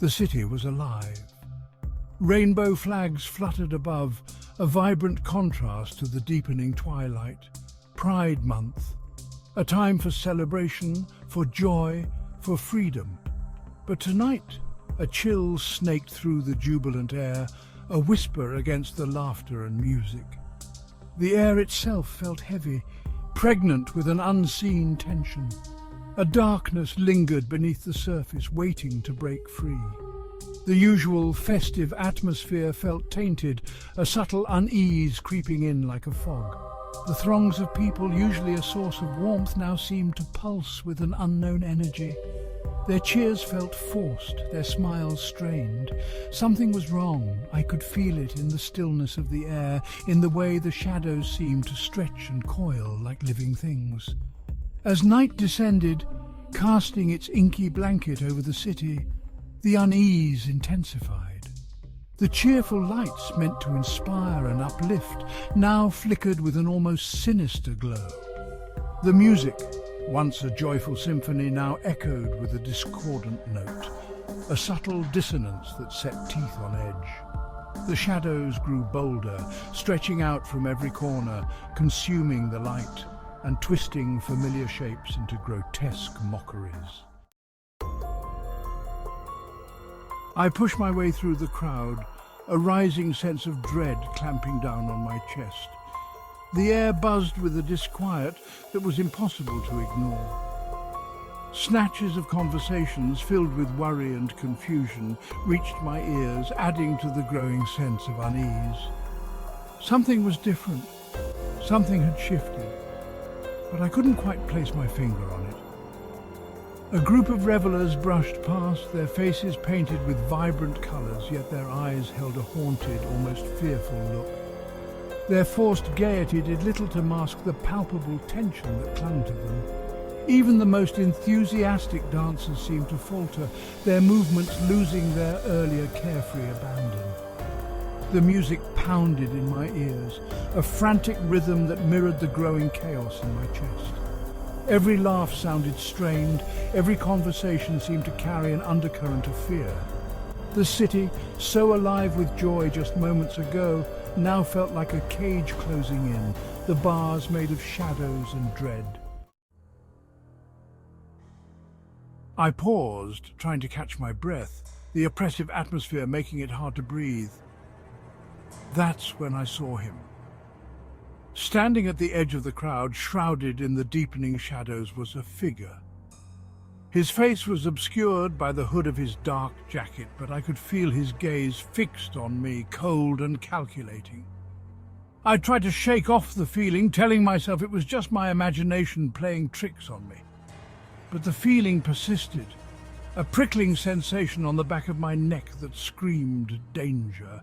The city was alive. Rainbow flags fluttered above, a vibrant contrast to the deepening twilight. Pride Month, a time for celebration, for joy, for freedom. But tonight, a chill snaked through the jubilant air, a whisper against the laughter and music. The air itself felt heavy, pregnant with an unseen tension. A darkness lingered beneath the surface, waiting to break free. The usual festive atmosphere felt tainted, a subtle unease creeping in like a fog. The throngs of people, usually a source of warmth, now seemed to pulse with an unknown energy. Their cheers felt forced, their smiles strained. Something was wrong. I could feel it in the stillness of the air, in the way the shadows seemed to stretch and coil like living things. As night descended, casting its inky blanket over the city, the unease intensified. The cheerful lights meant to inspire and uplift now flickered with an almost sinister glow. The music, once a joyful symphony, now echoed with a discordant note, a subtle dissonance that set teeth on edge. The shadows grew bolder, stretching out from every corner, consuming the light and twisting familiar shapes into grotesque mockeries. I pushed my way through the crowd, a rising sense of dread clamping down on my chest. The air buzzed with a disquiet that was impossible to ignore. Snatches of conversations filled with worry and confusion reached my ears, adding to the growing sense of unease. Something was different. Something had shifted, but I couldn't quite place my finger on it. A group of revelers brushed past, their faces painted with vibrant colours, yet their eyes held a haunted, almost fearful look. Their forced gaiety did little to mask the palpable tension that clung to them. Even the most enthusiastic dancers seemed to falter, their movements losing their earlier carefree abandon. The music pounded in my ears, a frantic rhythm that mirrored the growing chaos in my chest. Every laugh sounded strained, every conversation seemed to carry an undercurrent of fear. The city, so alive with joy just moments ago, now felt like a cage closing in, the bars made of shadows and dread. I paused, trying to catch my breath, the oppressive atmosphere making it hard to breathe. That's when I saw him. Standing at the edge of the crowd, shrouded in the deepening shadows, was a figure. His face was obscured by the hood of his dark jacket, but I could feel his gaze fixed on me, cold and calculating. I tried to shake off the feeling, telling myself it was just my imagination playing tricks on me. But the feeling persisted, a prickling sensation on the back of my neck that screamed danger.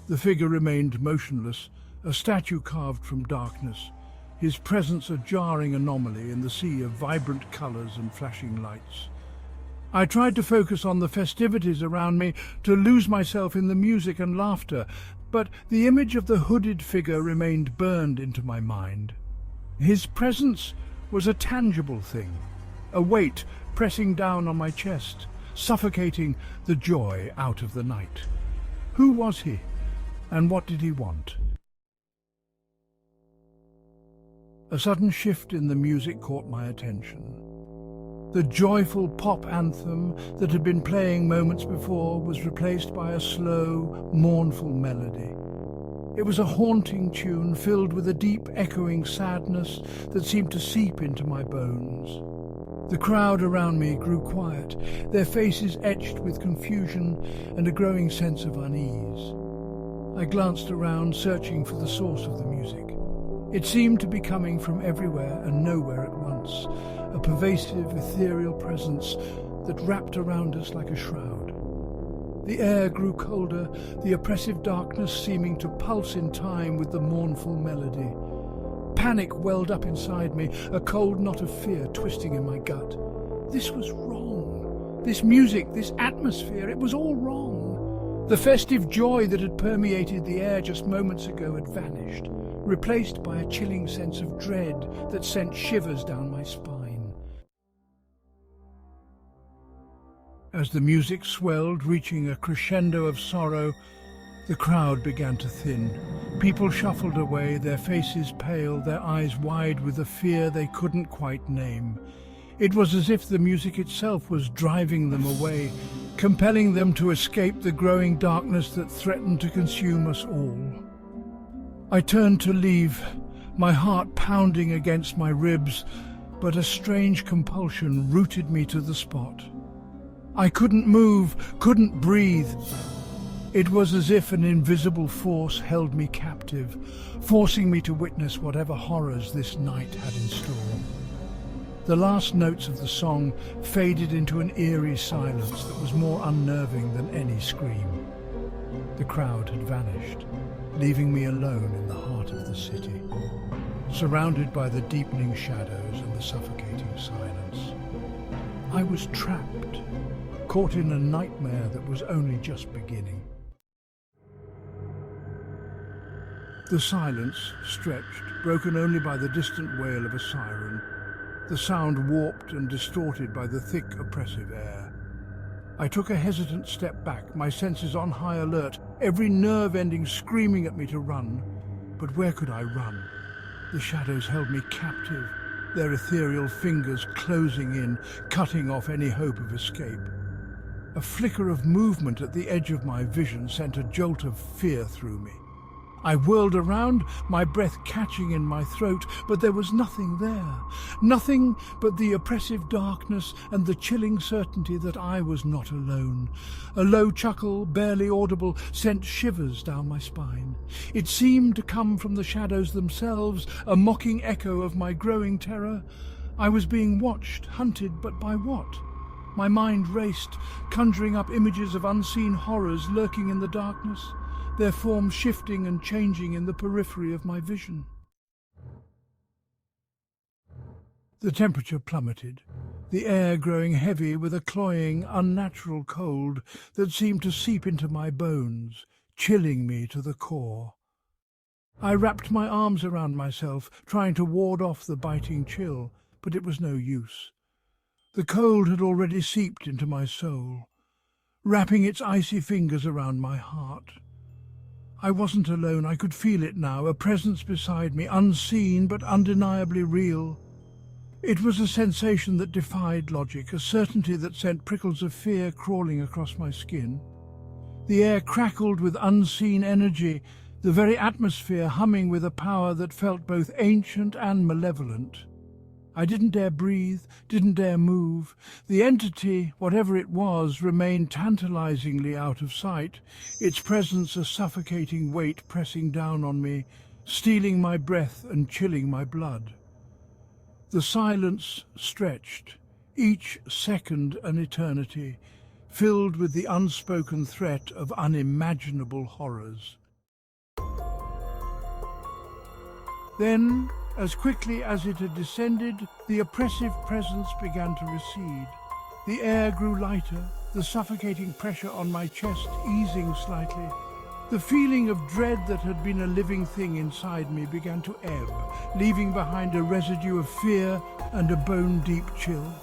The figure remained motionless, a statue carved from darkness, his presence a jarring anomaly in the sea of vibrant colours and flashing lights. I tried to focus on the festivities around me, to lose myself in the music and laughter, but the image of the hooded figure remained burned into my mind. His presence was a tangible thing, a weight pressing down on my chest, suffocating the joy out of the night. Who was he, and what did he want? A sudden shift in the music caught my attention. The joyful pop anthem that had been playing moments before was replaced by a slow, mournful melody. It was a haunting tune filled with a deep, echoing sadness that seemed to seep into my bones. The crowd around me grew quiet, their faces etched with confusion and a growing sense of unease. I glanced around, searching for the source of the music. It seemed to be coming from everywhere and nowhere at once, a pervasive, ethereal presence that wrapped around us like a shroud. The air grew colder, the oppressive darkness seeming to pulse in time with the mournful melody. Panic welled up inside me, a cold knot of fear twisting in my gut. This was wrong. This music, this atmosphere, it was all wrong. The festive joy that had permeated the air just moments ago had vanished, replaced by a chilling sense of dread that sent shivers down my spine. As the music swelled, reaching a crescendo of sorrow, the crowd began to thin. People shuffled away, their faces pale, their eyes wide with a fear they couldn't quite name. It was as if the music itself was driving them away, compelling them to escape the growing darkness that threatened to consume us all. I turned to leave, my heart pounding against my ribs, but a strange compulsion rooted me to the spot. I couldn't move, couldn't breathe. It was as if an invisible force held me captive, forcing me to witness whatever horrors this night had in store. The last notes of the song faded into an eerie silence that was more unnerving than any scream. The crowd had vanished, leaving me alone in the heart of the city, surrounded by the deepening shadows and the suffocating silence. I was trapped, caught in a nightmare that was only just beginning. The silence stretched, broken only by the distant wail of a siren, the sound warped and distorted by the thick, oppressive air. I took a hesitant step back, my senses on high alert, every nerve ending screaming at me to run. But where could I run? The shadows held me captive, their ethereal fingers closing in, cutting off any hope of escape. A flicker of movement at the edge of my vision sent a jolt of fear through me. I whirled around, my breath catching in my throat, but there was nothing there. Nothing but the oppressive darkness and the chilling certainty that I was not alone. A low chuckle, barely audible, sent shivers down my spine. It seemed to come from the shadows themselves, a mocking echo of my growing terror. I was being watched, hunted, but by what? My mind raced, conjuring up images of unseen horrors lurking in the darkness, their forms shifting and changing in the periphery of my vision. The temperature plummeted, the air growing heavy with a cloying, unnatural cold that seemed to seep into my bones, chilling me to the core. I wrapped my arms around myself, trying to ward off the biting chill, but it was no use. The cold had already seeped into my soul, wrapping its icy fingers around my heart. I wasn't alone, I could feel it now, a presence beside me, unseen but undeniably real. It was a sensation that defied logic, a certainty that sent prickles of fear crawling across my skin. The air crackled with unseen energy, the very atmosphere humming with a power that felt both ancient and malevolent. I didn't dare breathe, didn't dare move. The entity, whatever it was, remained tantalizingly out of sight, its presence a suffocating weight pressing down on me, stealing my breath and chilling my blood. The silence stretched, each second an eternity, filled with the unspoken threat of unimaginable horrors. Then, as quickly as it had descended, the oppressive presence began to recede. The air grew lighter, the suffocating pressure on my chest easing slightly. The feeling of dread that had been a living thing inside me began to ebb, leaving behind a residue of fear and a bone-deep chill.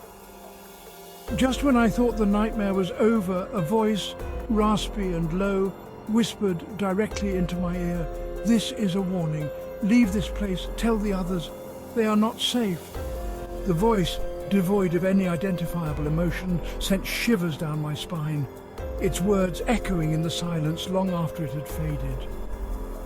Just when I thought the nightmare was over, a voice, raspy and low, whispered directly into my ear, "This is a warning. Leave this place, tell the others. They are not safe." The voice, devoid of any identifiable emotion, sent shivers down my spine, its words echoing in the silence long after it had faded.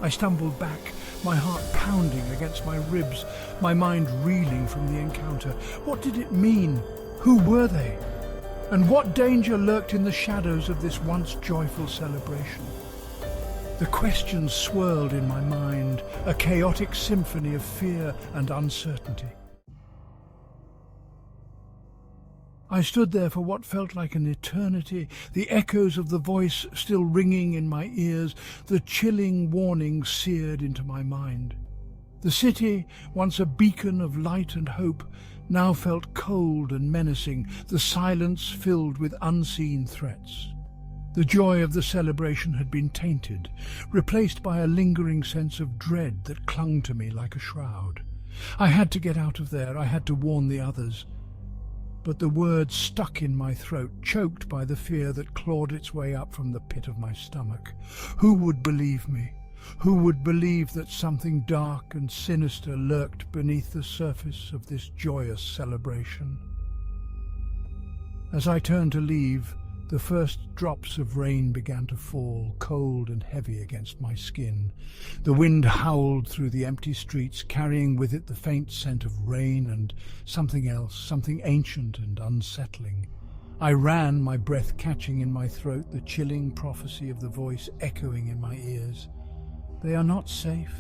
I stumbled back, my heart pounding against my ribs, my mind reeling from the encounter. What did it mean? Who were they? And what danger lurked in the shadows of this once joyful celebration? The questions swirled in my mind, a chaotic symphony of fear and uncertainty. I stood there for what felt like an eternity, the echoes of the voice still ringing in my ears, the chilling warning seared into my mind. The city, once a beacon of light and hope, now felt cold and menacing, the silence filled with unseen threats. The joy of the celebration had been tainted, replaced by a lingering sense of dread that clung to me like a shroud. I had to get out of there, I had to warn the others. but the words stuck in my throat, choked by the fear that clawed its way up from the pit of my stomach. Who would believe me? Who would believe that something dark and sinister lurked beneath the surface of this joyous celebration? As I turned to leave, the first drops of rain began to fall, cold and heavy against my skin. The wind howled through the empty streets, carrying with it the faint scent of rain and something else, something ancient and unsettling. I ran, my breath catching in my throat, the chilling prophecy of the voice echoing in my ears. They are not safe.